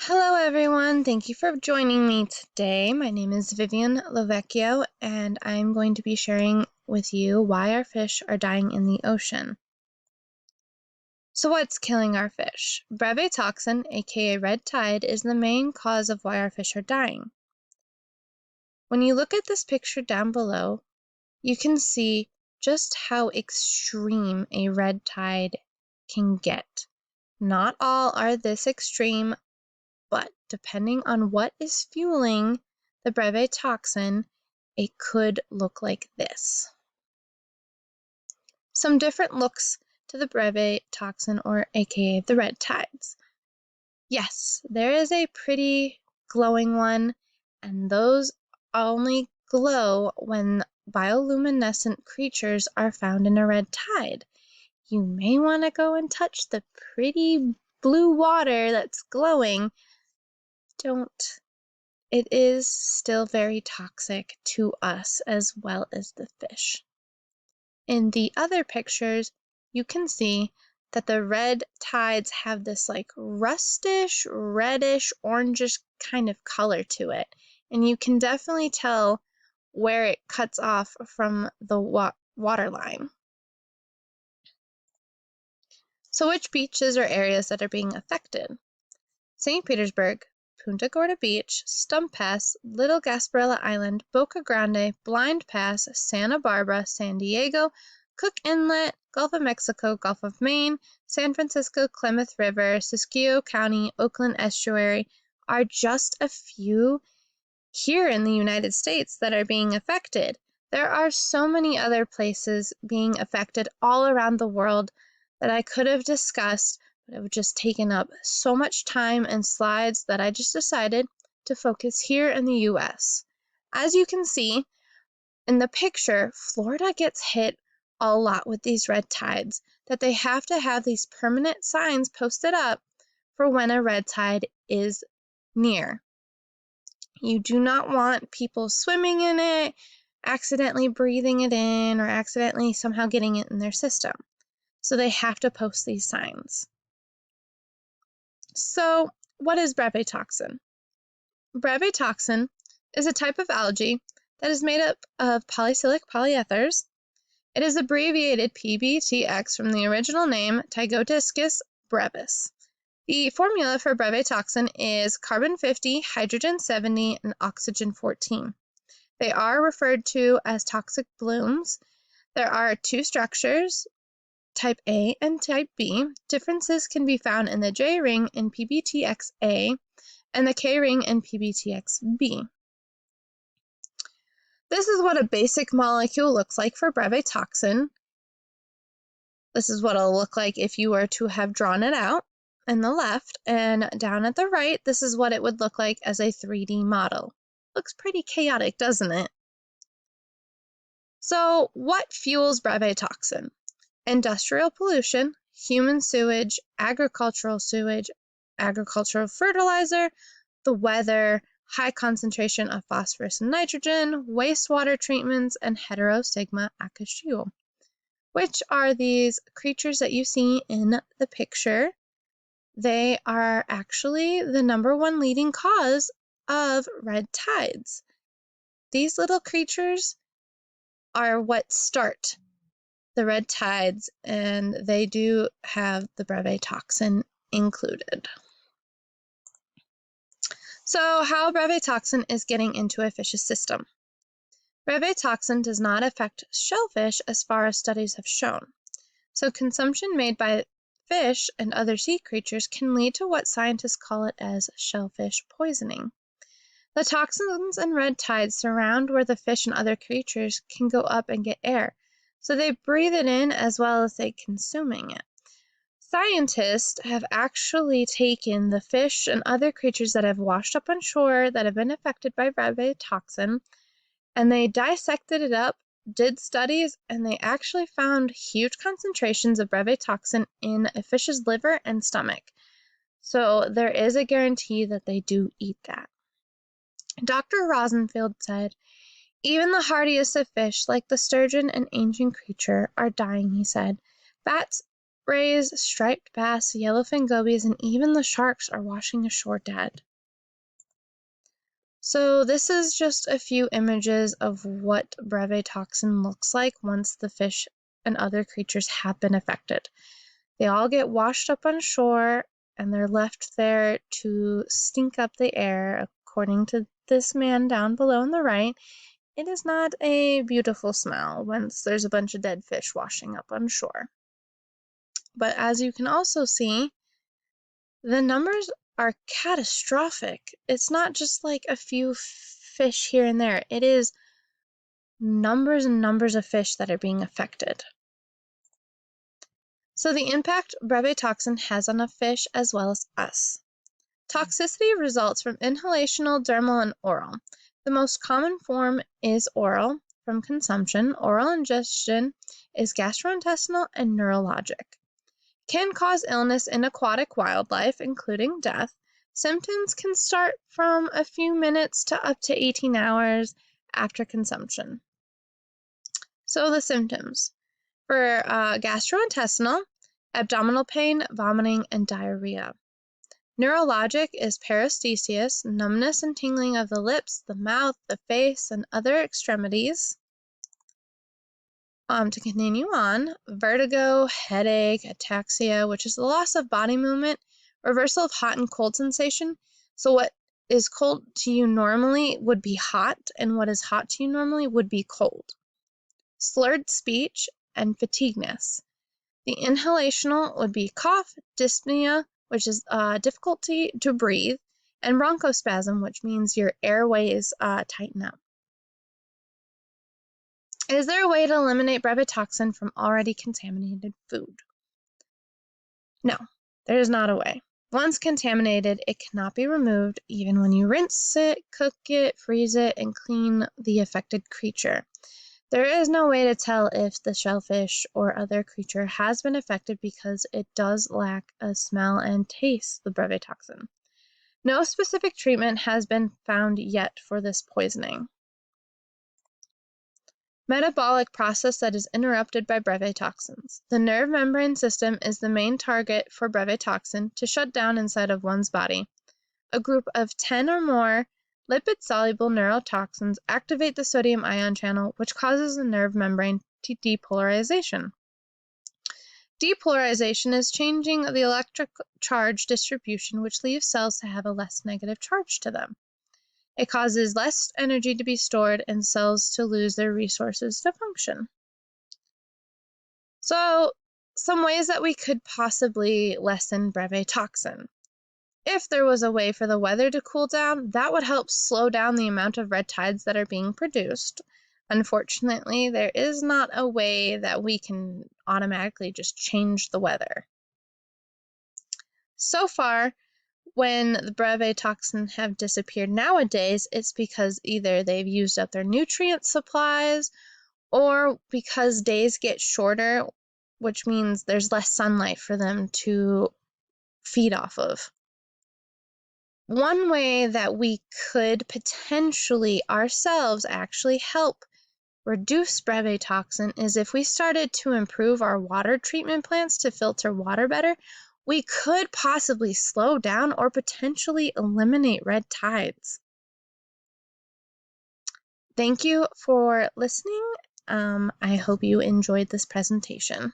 Hello, everyone. Thank you for joining me today. My name is Vivian Lovecchio, and I'm going to be sharing with you why our fish are dying in the ocean. So, what's killing our fish? Brevetoxin, aka red tide, is the main cause of why our fish are dying. When you look at this picture down below, you can see just how extreme a red tide can get. Not all are this extreme, but depending on what is fueling the brevetoxin, it could look like this. Some different looks to the brevetoxin, or aka the red tides. Yes, there is a pretty glowing one, and those only glow when bioluminescent creatures are found in a red tide. You may want to go and touch the pretty blue water that's glowing. Don't. It is still very toxic to us as well as the fish. In the other pictures, you can see that the red tides have this like rustish, reddish, orangish kind of color to it. And you can definitely tell where it cuts off from the water line. So which beaches or areas that are being affected? St. Petersburg, Punta Gorda Beach, Stump Pass, Little Gasparilla Island, Boca Grande, Blind Pass, Santa Barbara, San Diego, Cook Inlet, Gulf of Mexico, Gulf of Maine, San Francisco, Klamath River, Siskiyou County, Oakland Estuary are just a few here in the United States that are being affected. There are so many other places being affected all around the world that I could have discussed, but it would just taken up so much time and slides that I just decided to focus here in the US. As you can see in the picture, Florida gets hit a lot with these red tides, that they have to have these permanent signs posted up for when a red tide is near. You do not want people swimming in it, accidentally breathing it in, or accidentally somehow getting it in their system. So they have to post these signs. So, what is brevetoxin? Brevetoxin is a type of algae that is made up of polycyclic polyethers. It is abbreviated PBTX from the original name Tygotiscus brevis. The formula for brevetoxin is carbon 50, hydrogen 70, and oxygen 14. They are referred to as toxic blooms. There are two structures, type A and type B. Differences can be found in the J ring in PBTX-A and the K ring in PBTX-B. This is what a basic molecule looks like for brevetoxin. This is what it'll look like if you were to have drawn it out on the left, and down at the right, this is what it would look like as a 3D model. Looks pretty chaotic, doesn't it? So, what fuels brevetoxin? Industrial pollution, human sewage, agricultural fertilizer, the weather, high concentration of phosphorus and nitrogen, wastewater treatments, and Heterosigma acashio, which are these creatures that you see in the picture. They are actually the #1 leading cause of red tides. These little creatures are what start the red tides, and they do have the brevetoxin included. So, how brevetoxin is getting into a fish's system. Brevetoxin does not affect shellfish as far as studies have shown. So, consumption made by fish and other sea creatures can lead to what scientists call it as shellfish poisoning. The toxins in red tides surround where the fish and other creatures can go up and get air, so they breathe it in as well as they consuming it. Scientists have actually taken the fish and other creatures that have washed up on shore that have been affected by brevetoxin, and they dissected it up, did studies, and they actually found huge concentrations of brevetoxin in a fish's liver and stomach. So there is a guarantee that they do eat that. Dr. Rosenfield said, "Even the hardiest of fish, like the sturgeon and ancient creature, are dying," he said. Fats Rays, striped bass, yellowfin gobies, and even the sharks are washing ashore dead. So this is just a few images of what brevetoxin looks like once the fish and other creatures have been affected. They all get washed up on shore and they're left there to stink up the air. According to this man down below on the right, it is not a beautiful smell once there's a bunch of dead fish washing up on shore. But as you can also see, the numbers are catastrophic. It's not just like a few fish here and there. It is numbers and numbers of fish that are being affected. So the impact brevetoxin has on a fish as well as us. Toxicity results from inhalational, dermal, and oral. The most common form is oral from consumption. Oral ingestion is gastrointestinal and neurologic. Can cause illness in aquatic wildlife, including death. Symptoms can start from a few minutes to up to 18 hours after consumption. So the symptoms. For gastrointestinal, abdominal pain, vomiting, and diarrhea. Neurologic is paresthesias, numbness and tingling of the lips, the mouth, the face, and other extremities. To continue on, vertigo, headache, ataxia, which is the loss of body movement, reversal of hot and cold sensation. So what is cold to you normally would be hot, and what is hot to you normally would be cold. Slurred speech and fatigueness. The inhalational would be cough, dyspnea, which is difficulty to breathe, and bronchospasm, which means your airways tighten up. Is there a way to eliminate brevetoxin from already contaminated food? No, there is not a way. Once contaminated, it cannot be removed even when you rinse it, cook it, freeze it, and clean the affected creature. There is no way to tell if the shellfish or other creature has been affected because it does lack a smell and taste, the brevetoxin. No specific treatment has been found yet for this poisoning. Metabolic process that is interrupted by brevetoxins. The nerve membrane system is the main target for brevetoxin to shut down inside of one's body. A group of 10 or more lipid-soluble neurotoxins activate the sodium ion channel, which causes the nerve membrane to depolarization. Depolarization is changing the electric charge distribution, which leaves cells to have a less negative charge to them. It causes less energy to be stored and cells to lose their resources to function. So, some ways that we could possibly lessen brevetoxin. If there was a way for the weather to cool down, that would help slow down the amount of red tides that are being produced. Unfortunately, there is not a way that we can automatically just change the weather. So far, when the brevetoxin have disappeared nowadays, it's because either they've used up their nutrient supplies or because days get shorter, which means there's less sunlight for them to feed off of. One way that we could potentially ourselves actually help reduce brevetoxin is if we started to improve our water treatment plants to filter water better, we could possibly slow down or potentially eliminate red tides. Thank you for listening. I hope you enjoyed this presentation.